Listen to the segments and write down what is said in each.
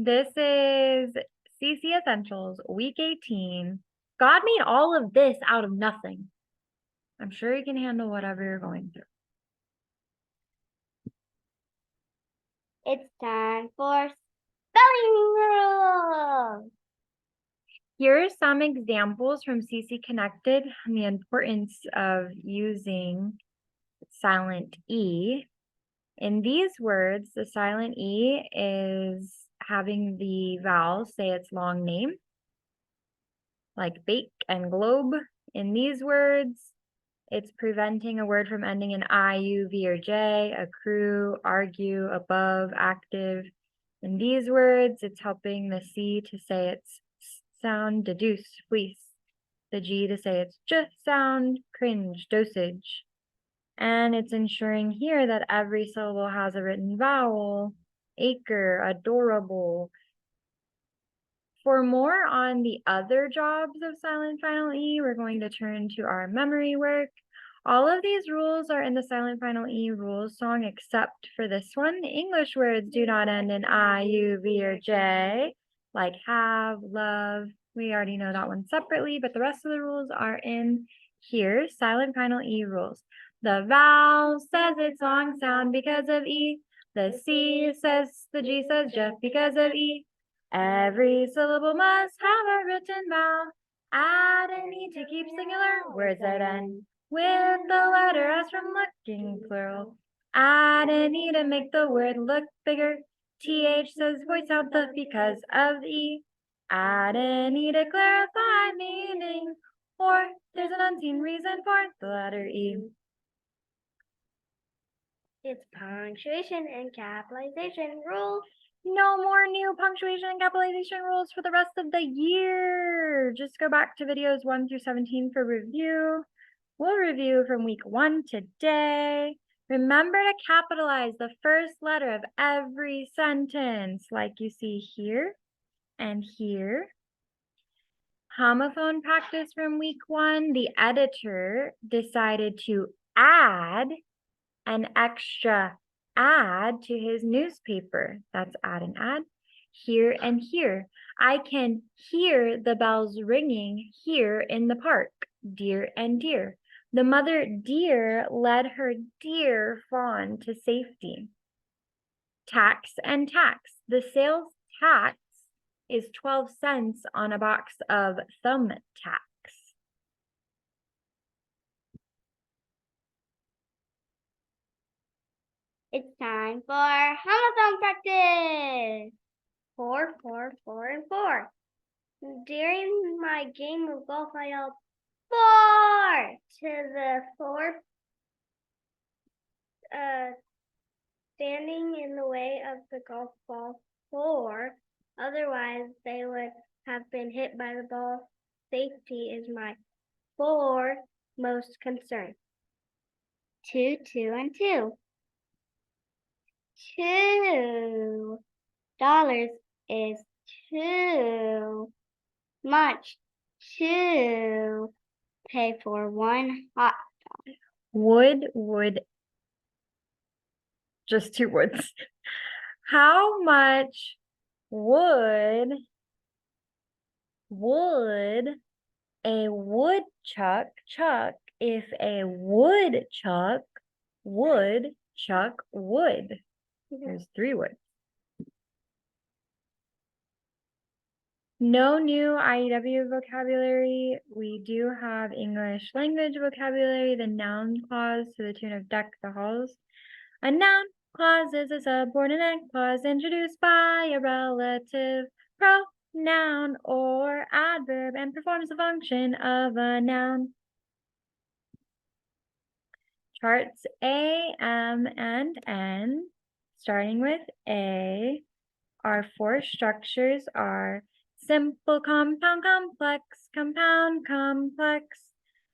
This is CC Essentials, week 18. God made all of this out of nothing. I'm sure he can handle whatever you're going through. It's time for spelling rules. Here are some examples from CC Connected on the importance of using silent E. In these words, the silent E is having the vowel say its long name, like bake and globe. In these words, it's preventing a word from ending in I, U, V, or J, accrue, argue, above, active. In these words, it's helping the C to say its sound, deduce, fleece. The G to say its J sound, cringe, dosage. And it's ensuring here that every syllable has a written vowel, acre, adorable. For more on the other jobs of silent final E, we're going to turn to our memory work. All of these rules are in the silent final E rules song except for this one. English words do not end in I, U, V, or J, like have, love. We already know that one separately, but the rest of the rules are in here, silent final E rules. The vowel says its long sound because of E. The C says, the G says just because of E. Every syllable must have a written vowel. Add an E to keep singular words that end with the letter S from looking plural. Add an E to make the word look bigger. TH says voice out the because of the E. Add an E to clarify meaning, or there's an unseen reason for the letter E. It's punctuation and capitalization rules. No more new punctuation and capitalization rules for the rest of the year. Just go back to videos 1 through 17 for review. We'll review from week 1 today. Remember to capitalize the first letter of every sentence, like you see here and here. Homophone practice from week 1. The editor decided to add an extra add to his newspaper. That's add and add. Here and here. I can hear the bells ringing here in the park. Deer and deer. The mother deer led her dear fawn to safety. Tax and tax. The sales tax is 12 cents on a box of thumbtacks. It's time for homophone practice. 4, 4, 4, and 4. During my game of golf, I yelled 4 to the 4 standing in the way of the golf ball 4. Otherwise, they would have been hit by the ball. Safety is my foremost concern. 2, 2, and 2. $2 is too much to pay for one hot dog. Would, just 2 words. How much would a woodchuck chuck if a woodchuck would chuck wood? There's 3 words. No new IEW vocabulary. We do have English language vocabulary, the noun clause to the tune of Deck the Halls. A noun clause is a subordinate clause introduced by a relative pronoun or adverb and performs the function of a noun. Charts A, M, and N, starting with A, our 4 structures are simple, compound, complex, compound, complex.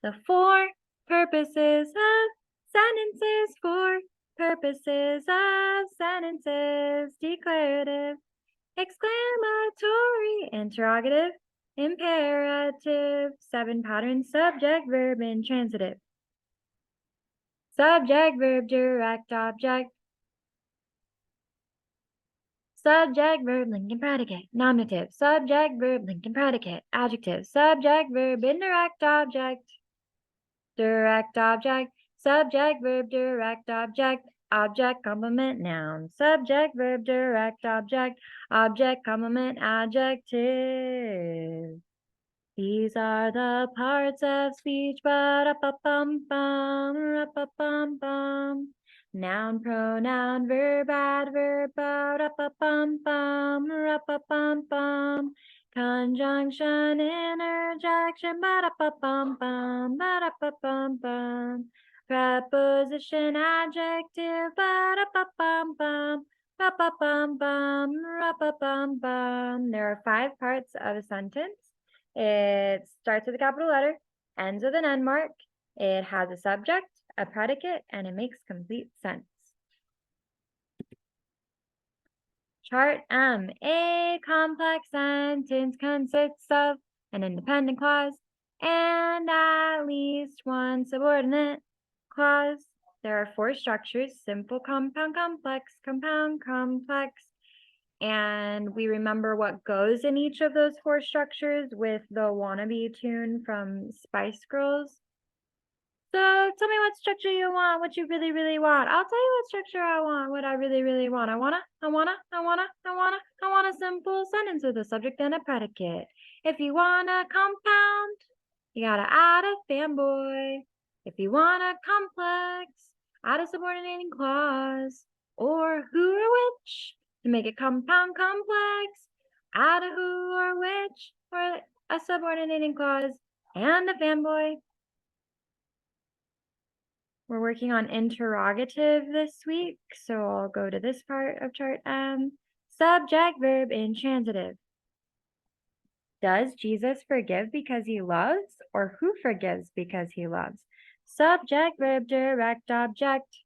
The 4 purposes of sentences, 4 purposes of sentences, declarative, exclamatory, interrogative, imperative, 7 patterns, subject, verb, intransitive. Subject, verb, direct object. Subject, verb, Lincoln predicate. Nominative, subject, verb, Lincoln predicate. Adjective, subject, verb, indirect object. Direct object, subject, verb, direct object. Object, complement, noun. Subject, verb, direct object. Object, complement, adjective. These are the parts of speech, ba-da-ba-bum-bum, ra-ba-bum-bum. Noun, pronoun, verb, adverb, ba-da-ba-bum-bum, ra-ba-bum-bum. Conjunction, interjection, ba-da-ba-bum-bum, ba-da-ba-bum-bum. Preposition, adjective, ba-da-ba-bum-bum, ra-ba-bum-bum, ra-ba-bum-bum. There are 5 parts of a sentence. It starts with a capital letter, ends with an end mark. It has a subject, a predicate, and it makes complete sense. Chart M. A complex sentence consists of an independent clause and at least one subordinate clause. There are 4 structures: simple, compound, complex, compound, complex. And we remember what goes in each of those 4 structures with the wannabe tune from Spice Girls. So tell me what structure you want, what you really, really want. I'll tell you what structure I want, what I really, really want. I want a simple sentence with a subject and a predicate. If you want a compound, you gotta add a fanboy. If you want a complex, add a subordinating clause. Or who or which. To make it compound complex, add a who or which or a subordinating clause and a fanboy. We're working on interrogative this week, so I'll go to this part of chart M. Subject, verb, intransitive. Does Jesus forgive because he loves, or who forgives because he loves? Subject, verb, direct object.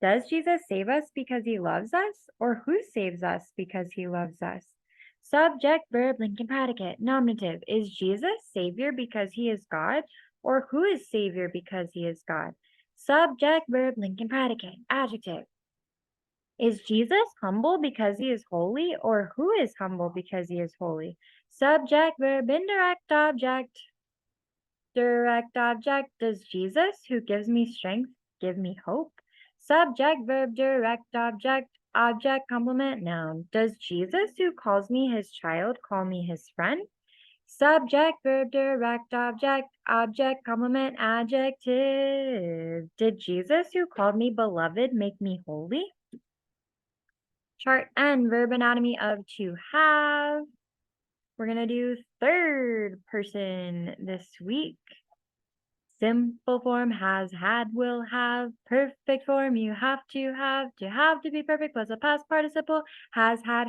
Does Jesus save us because he loves us, or who saves us because he loves us? Subject, verb, Lincoln predicate. Nominative. Is Jesus Savior because he is God, or who is Savior because he is God? Subject, verb, Lincoln predicate. Adjective. Is Jesus humble because he is holy, or who is humble because he is holy? Subject, verb, indirect object. Direct object. Does Jesus, who gives me strength, give me hope? Subject, verb, direct object. Object, complement, noun. Does Jesus, who calls me his child, call me his friend? Subject, verb, direct object. Object, complement, adjective. Did Jesus, who called me beloved, make me holy? Chart N, verb anatomy of to have. We're going to do third person this week. Simple form, has, had, will, have. Perfect form, you have to have. To have to be perfect plus a past participle. Has, had,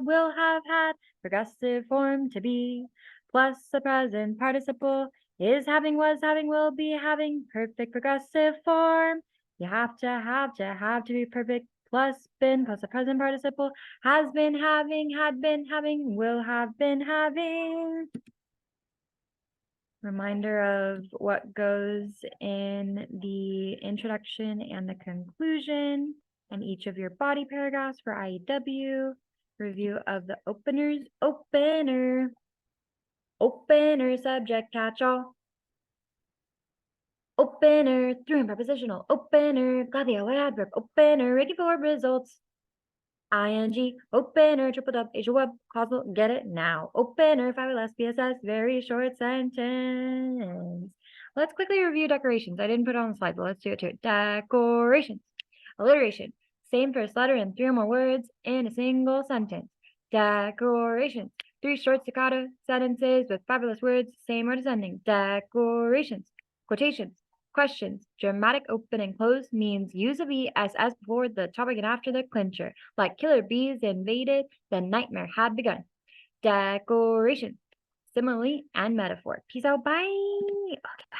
will, have, had. Progressive form, to be, plus a present participle. Is having, was having, will be having. Perfect progressive form. You have to be perfect plus been plus a present participle. Has been having, had been having, will have been having. Reminder of what goes in the introduction and the conclusion and each of your body paragraphs for IEW. Review of the openers. Opener, subject, catch-all. Opener, through and prepositional. Opener, got the LA adverb. Opener, ready for results. ING, opener, triple dub, Asia web, causal, get it now. Opener, 5 or less, PSS, very short sentence. Let's quickly review decorations. I didn't put it on the slide, but let's do it too. Decorations. Alliteration. Same first letter in 3 or more words in a single sentence. Decorations. 3 short staccato sentences with 5 or less words, same or descending. Decorations. Quotations. Questions. Dramatic open and close means use of ES as before the topic and after the clincher. Like killer bees invaded, the nightmare had begun. Decoration. Simile and metaphor. Peace out. Bye. Okay, bye.